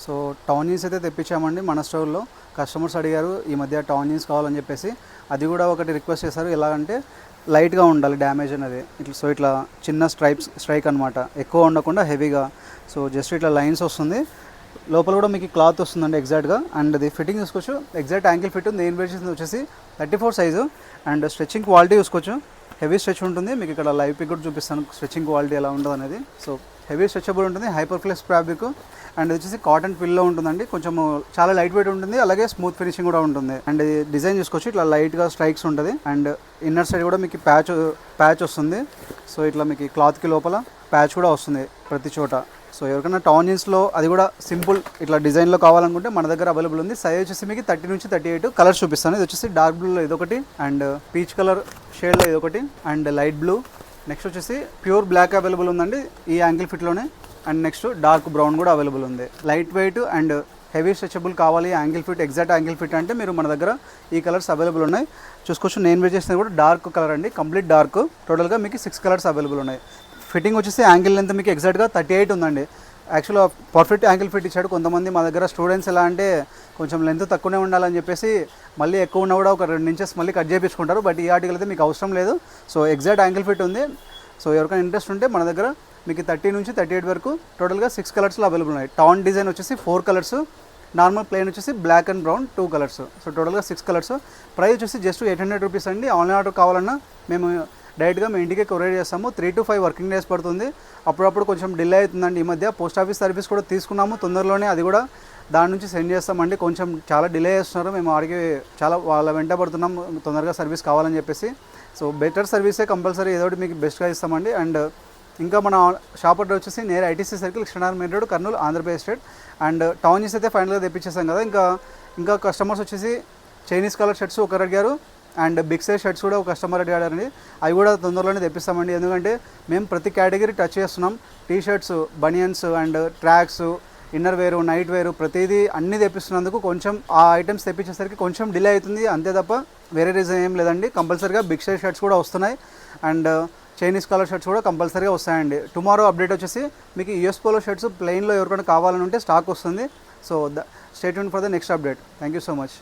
So town jeans అయితే తెప్పించామండి మన స్టోర్లో. కస్టమర్స్ అడిగారు ఈ మధ్య టౌన్ జీన్స్ కావాలని చెప్పేసి, అది కూడా ఒకటి రిక్వెస్ట్ చేశారు. ఎలాగంటే లైట్గా ఉండాలి డ్యామేజ్ అనేది, ఇట్లా సో ఇట్లా చిన్న స్ట్రైక్ అనమాట, ఎక్కువ ఉండకుండా హెవీగా. సో జస్ట్ ఇట్లా లైన్స్ వస్తుంది, లోపల కూడా మీకు క్లాత్ వస్తుందండి ఎగ్జాక్ట్గా. అండ్ అది ఫిట్టింగ్ చూసుకోవచ్చు, ఎగ్జాక్ట్ యాంకిల్ ఫిట్ ఉంది. నేను వేసింది వచ్చేసి 34 సైజు. అండ్ స్ట్రెచ్చింగ్ క్వాలిటీ చూసుకోవచ్చు, హెవీ స్ట్రెచ్ ఉంటుంది. మీకు ఇక్కడ లైవ్ పిక్ కూడా చూపిస్తాను స్ట్రెచ్చింగ్ క్వాలిటీ ఎలా ఉంటుంది అనేది. సో హెవీ స్ట్రెచబుల్ ఉంటుంది, హైపర్ ఫ్లెక్స్ ఫ్యాబ్రిక్. అండ్ ఇది వచ్చేసి కాటన్ పిల్లో ఉంటుందండి, కొంచెం చాలా లైట్ వెయిట్ ఉంటుంది, అలాగే స్మూత్ ఫినిషింగ్ కూడా ఉంటుంది. అండ్ డిజైన్ చూసుకోవచ్చు, ఇట్లా లైట్గా స్ట్రైక్స్ ఉంటుంది. అండ్ ఇన్నర్ సైడ్ కూడా మీకు ప్యాచ్ వస్తుంది. సో ఇట్లా మీకు క్లాత్కి లోపల ప్యాచ్ కూడా వస్తుంది ప్రతి చోట. సో ఎవరికైనా టౌన్ జీన్స్లో అది కూడా సింపుల్ ఇట్లా డిజైన్లో కావాలనుకుంటే మన దగ్గర అవైలబుల్ ఉంది. సైజ్ వచ్చేసి మీకు 30 నుంచి 38 కలర్స్ చూపిస్తాను. ఇది వచ్చేసి డార్క్ బ్లూలో ఇదొకటి, అండ్ పీచ్ కలర్ షేడ్లో ఇదొకటి, అండ్ లైట్ బ్లూ. నెక్స్ట్ వచ్చేసి ప్యూర్ బ్లాక్ అవైలబుల్ ఉందండి ఈ యాంకిల్ ఫిట్లోనే. అండ్ నెక్స్ట్ డార్క్ బ్రౌన్ కూడా అవైలబుల్ ఉంది. Light weight and heavy stretchable కావాలి ankle fit, exact ankle fit అంటే మీరు మన దగ్గర ఈ కలర్స్ అవైలబుల్ ఉన్నాయి. చూసుకోవచ్చు, నేను వేర్ చేసినది కూడా డార్క్ కలర్ అండి, కంప్లీట్ డార్క్. టోటల్గా మీకు 6 కలర్స్ అవైలబుల్ ఉన్నాయి. ఫిట్టింగ్ వచ్చేసి యాంగిల్ లెంత్ మీకు ఎగ్జాక్ట్గా 38 ఉందండి. యాక్చువల్గా పర్ఫెక్ట్ యాంగిల్ ఫిట్ ఇచ్చాడు. కొంతమంది మా దగ్గర స్టూడెంట్స్ ఎలా అంటే కొంచెం లెంత్ తక్కువనే ఉండాలని చెప్పేసి మళ్ళీ ఎక్కువ ఉన్నా కూడా ఒక 2 ఇంచెస్ మళ్ళీ కట్ చేయించుకుంటారు. బట్ ఈ ఆర్టికల్ అయితే మీకు అవసరం లేదు. సో ఎగ్జాక్ట్ యాంగిల్ ఫిట్ ఉంది. సో ఎవరికైనా ఇంట్రెస్ట్ ఉంటే మన దగ్గర మీకు 30 నుంచి 38 వరకు టోటల్గా 6 కలర్స్లో అవైలబుల్ ఉన్నాయి. టౌన్ డిజైన్ వచ్చేసి 4 కలర్స్, నార్మల్ ప్లెయిన్ వచ్చేసి black and brown 2 colours. So టోటల్గా 6 కలర్స్. ప్రైస్ వచ్చేసి జస్ట్ 800 రూపీస్ అండి. ఆన్లైన్ ఆర్డర్ కావాలన్నా మేము డైరెక్ట్గా మీ ఇంటికే కొరియర్ చేస్తాము. 3 to 5 వర్కింగ్ డేస్ పడుతుంది. అప్పుడప్పుడు కొంచెం డిలే అవుతుందండి. ఈ మధ్య పోస్ట్ ఆఫీస్ సర్వీస్ కూడా తీసుకున్నాము తొందరలోనే, అది కూడా దాని నుంచి సెండ్ చేస్తామండి. కొంచెం చాలా డిలే చేస్తున్నారు, మేము ఆడికి చాలా వాళ్ళ వెంట పడుతున్నాం తొందరగా సర్వీస్ కావాలని చెప్పేసి. సో బెటర్ సర్వీసే కంపల్సరీ ఏదో ఒకటి మీకు బెస్ట్గా ఇస్తామండి. అండ్ ఇంకా మన షాప్ అడ్రస్ వచ్చేసి near ITC circle, Krishna Nagar main road, Kurnool, Andhra Pradesh state. And town jeans అయితే ఫైనల్గా తెప్పించేసాం కదా. ఇంకా కస్టమర్స్ వచ్చేసి చైనీస్ కలర్ షర్ట్స్ ఒకరు అడిగారు, అండ్ బిగ్ సైజ్ షర్ట్స్ కూడా ఒక కస్టమర్ అడిగారండి. అవి కూడా తొందరలోనే తెప్పిస్తామండి. ఎందుకంటే మేము ప్రతి కేటగిరీ టచ్ చేస్తున్నాం. T shirts, banians and tracks, inner వేరు, నైట్ వేరు, ప్రతిదీ అన్నీ తెప్పిస్తున్నందుకు కొంచెం ఆ ఐటమ్స్ తెప్పించేసరికి కొంచెం డిలే అవుతుంది, అంతే తప్ప వేరే రీజన్ ఏం లేదండి. కంపల్సరీగా బిగ్ సైజ్ షర్ట్స్ కూడా వస్తున్నాయి, అండ్ చైనీస్ కలర్ షర్ట్స్ కూడా కంపల్సరీగా వస్తాయండి. టుమారో అప్డేట్ వచ్చేసి మీకు యూఎస్ పోలో షర్ట్స్ ప్లెయిన్లో ఎవరికైనా కావాలని ఉంటే స్టాక్ వస్తుంది. So stay tune for the next update. Thank you so much.